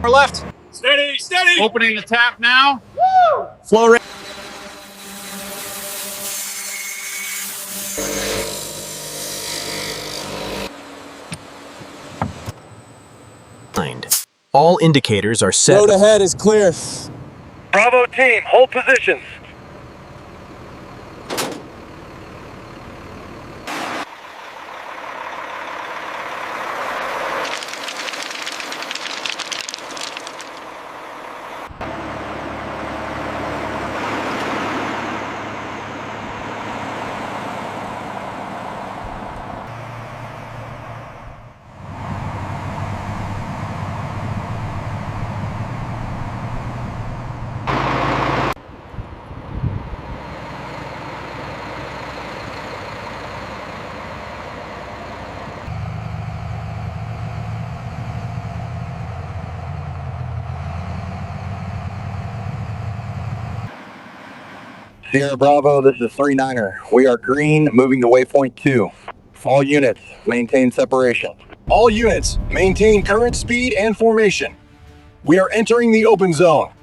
More left. Steady, steady. Opening the tap now. Woo! Flow rate. All indicators are set. Road ahead is clear. Bravo team, hold positions. Sierra Bravo, this is 3-9er. We are green, moving to waypoint 2. All units, maintain separation. All units, maintain current speed and formation. We are entering the open zone.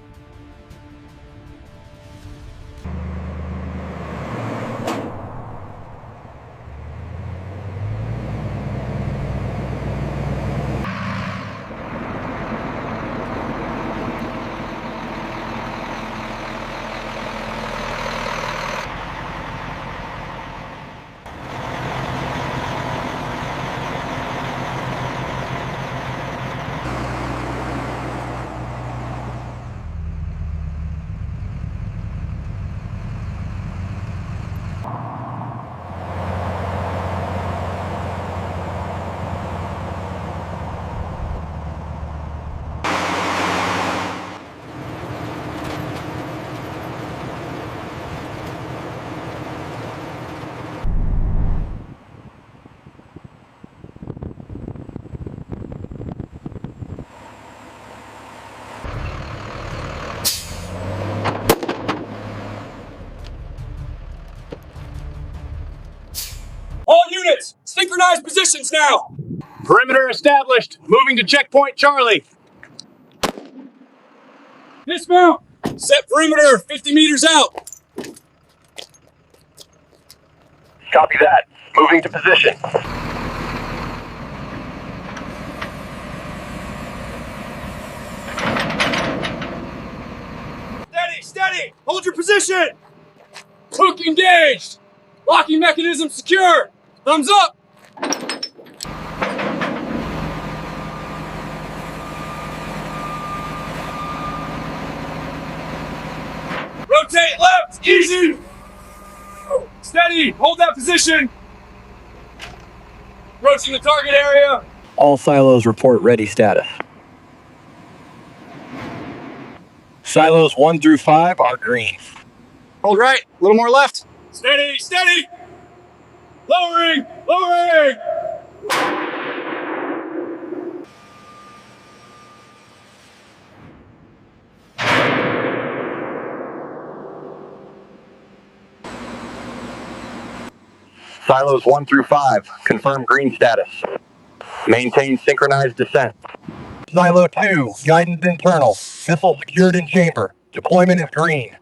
All units, synchronize positions now. Perimeter established. Moving to checkpoint Charlie. Dismount. Set perimeter 50 meters out. Copy that. Moving to position. Steady, steady. Hold your position. Hook engaged. Locking mechanism secure. Thumbs up. Rotate left. Easy. Steady. Hold that position. Approaching the target area. All silos report ready status. Silos 1 through 5 are green. Hold right. A little more left. Steady, steady. Lowering, lowering. Silos 1 through 5, confirm green status. Maintain synchronized descent. Silo 2, guidance internal. Missile secured in chamber. Deployment is green.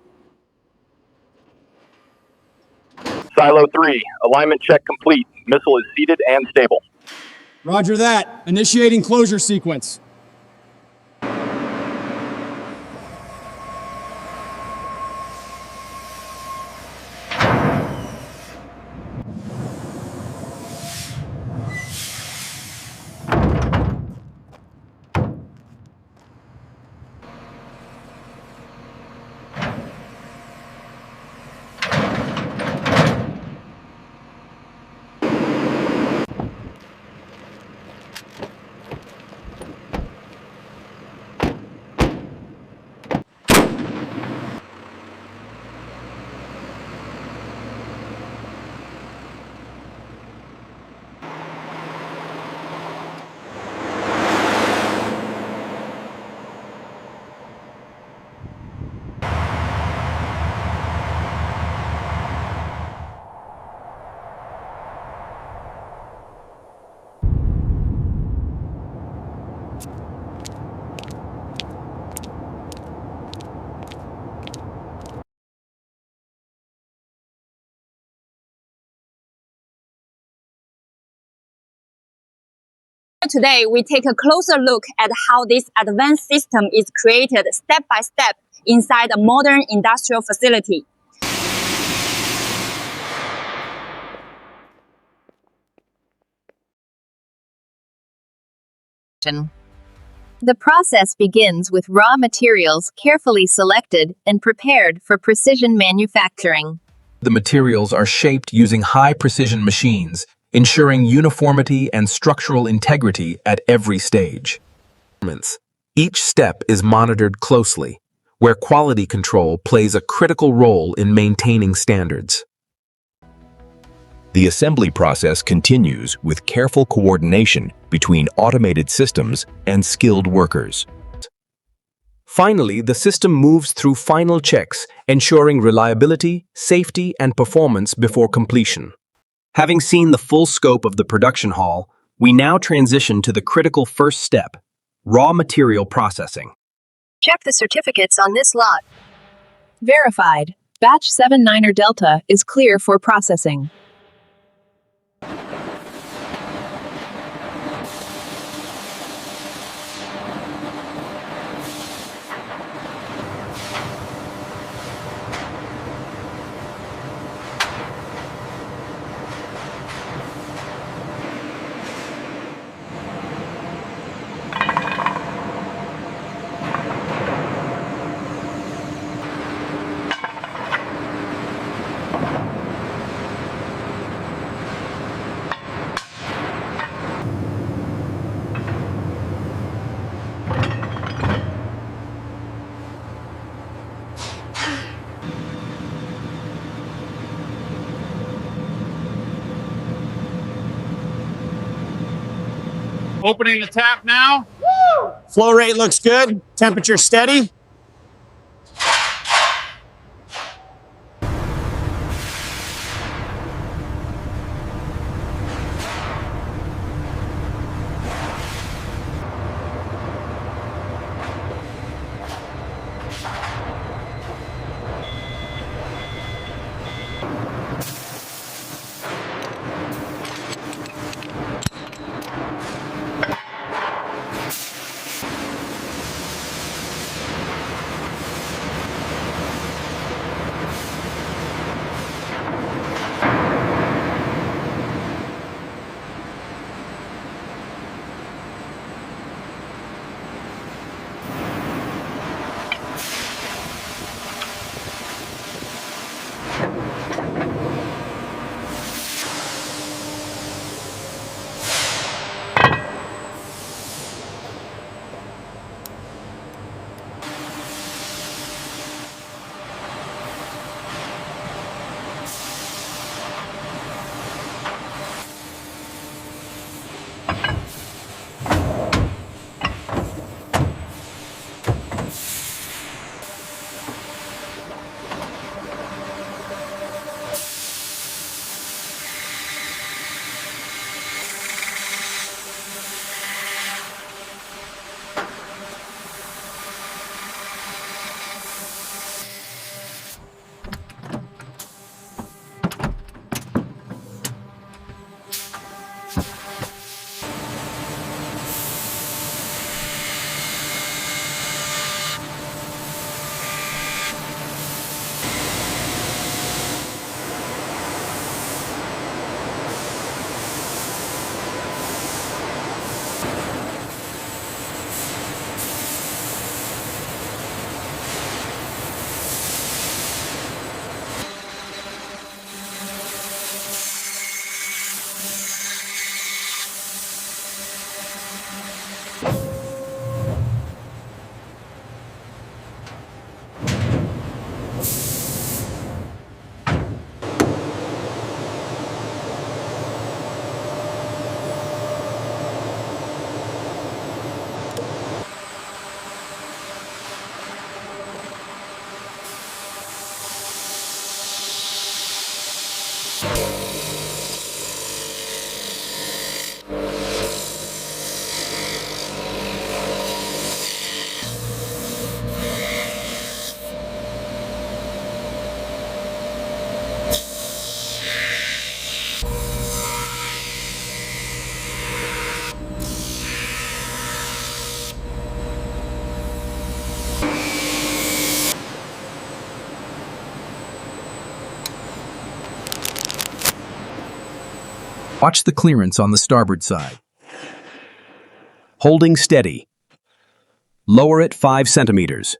Silo 3, alignment check complete. Missile is seated and stable. Roger that. Initiating closure sequence. Today, we take a closer look at how this advanced system is created step by step inside a modern industrial facility. The process begins with raw materials carefully selected and prepared for precision manufacturing. The materials are shaped using high-precision machines, ensuring uniformity and structural integrity at every stage. Each step is monitored closely, where quality control plays a critical role in maintaining standards. The assembly process continues with careful coordination between automated systems and skilled workers. Finally, the system moves through final checks, ensuring reliability, safety, and performance before completion. Having seen the full scope of the production hall, we now transition to the critical first step, raw material processing. Check the certificates on this lot. Verified. Batch 79er Delta is clear for processing. Opening the tap now. Flow rate looks good. Temperature steady. Watch the clearance on the starboard side. Holding steady. Lower it 5 centimeters.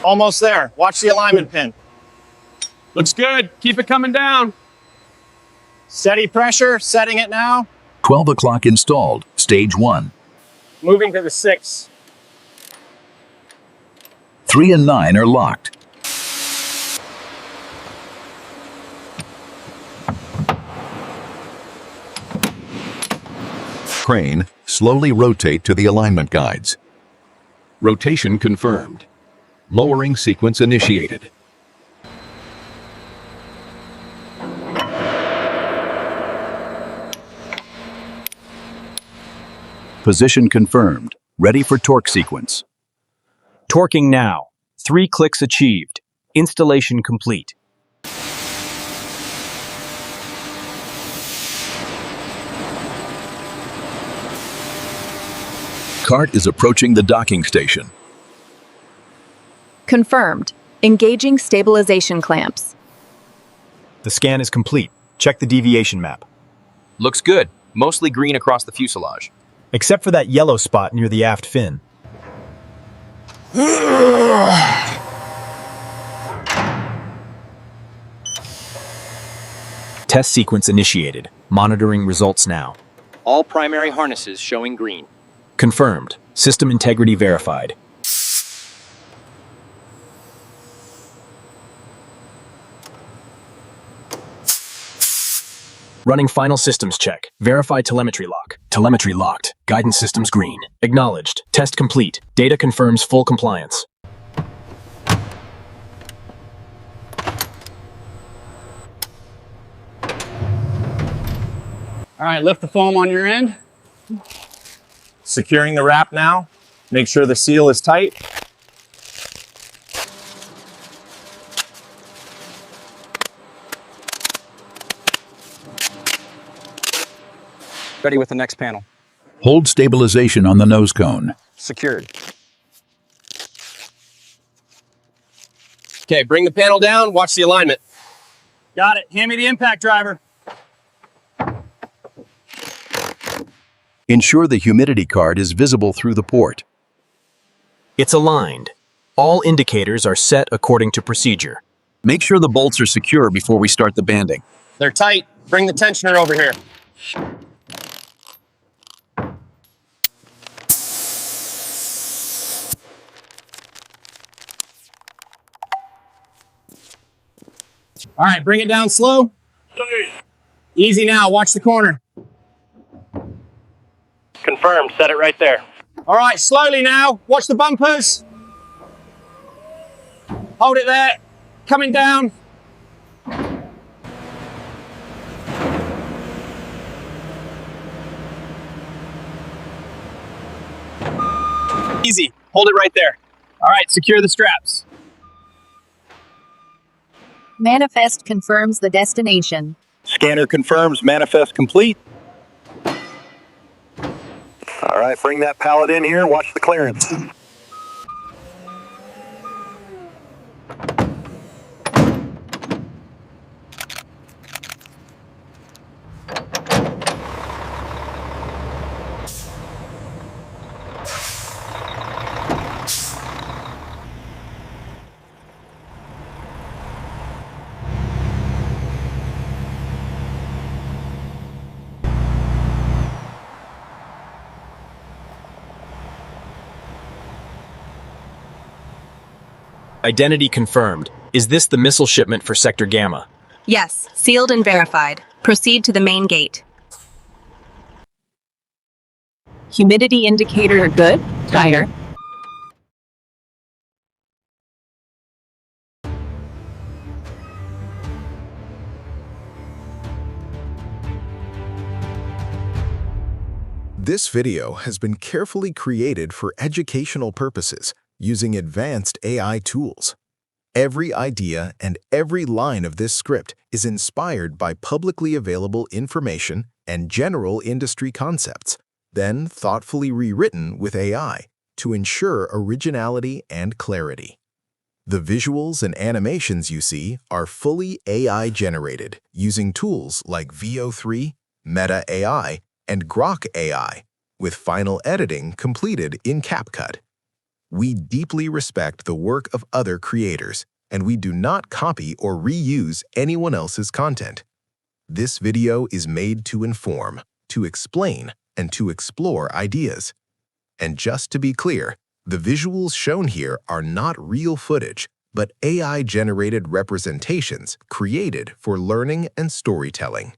Almost there. Watch the alignment pin. Looks good. Keep it coming down. Steady pressure, setting it now. 12 o'clock installed, stage 1. Moving to the 6. 3 and 9 are locked. Crane, slowly rotate to the alignment guides. Rotation confirmed. Lowering sequence initiated. Position confirmed. Ready for torque sequence. Torquing now. 3 clicks achieved. Installation complete. Cart is approaching the docking station. Confirmed. Engaging stabilization clamps. The scan is complete. Check the deviation map. Looks good. Mostly green across the fuselage. Except for that yellow spot near the aft fin. Test sequence initiated. Monitoring results now. All primary harnesses showing green. Confirmed. System integrity verified. Running final systems check. Verify telemetry lock. Telemetry locked. Guidance systems green. Acknowledged. Test complete. Data confirms full compliance. All right, lift the foam on your end. Securing the wrap now. Make sure the seal is tight. Ready with the next panel. Hold stabilization on the nose cone. Secured. Okay, bring the panel down. Watch the alignment. Got it. Hand me the impact driver. Ensure the humidity card is visible through the port. It's aligned. All indicators are set according to procedure. Make sure the bolts are secure before we start the banding. They're tight. Bring the tensioner over here. All right, bring it down slow. Easy now, watch the corner. Confirmed, set it right there. All right, slowly now, watch the bumpers. Hold it there, coming down. Easy. Hold it right there. All right, secure the straps. Manifest confirms the destination. Scanner confirms manifest complete. All right, bring that pallet in here and watch the clearance. Identity confirmed. Is this the missile shipment for Sector Gamma? Yes, sealed and verified. Proceed to the main gate. Humidity indicator good? Higher. This video has been carefully created for educational purposes using advanced AI tools. Every idea and every line of this script is inspired by publicly available information and general industry concepts, then thoughtfully rewritten with AI to ensure originality and clarity. The visuals and animations you see are fully AI-generated using tools like VO3, Meta AI, and Grok AI, with final editing completed in CapCut. We deeply respect the work of other creators, and we do not copy or reuse anyone else's content. This video is made to inform, to explain, and to explore ideas. And just to be clear, the visuals shown here are not real footage, but AI-generated representations created for learning and storytelling.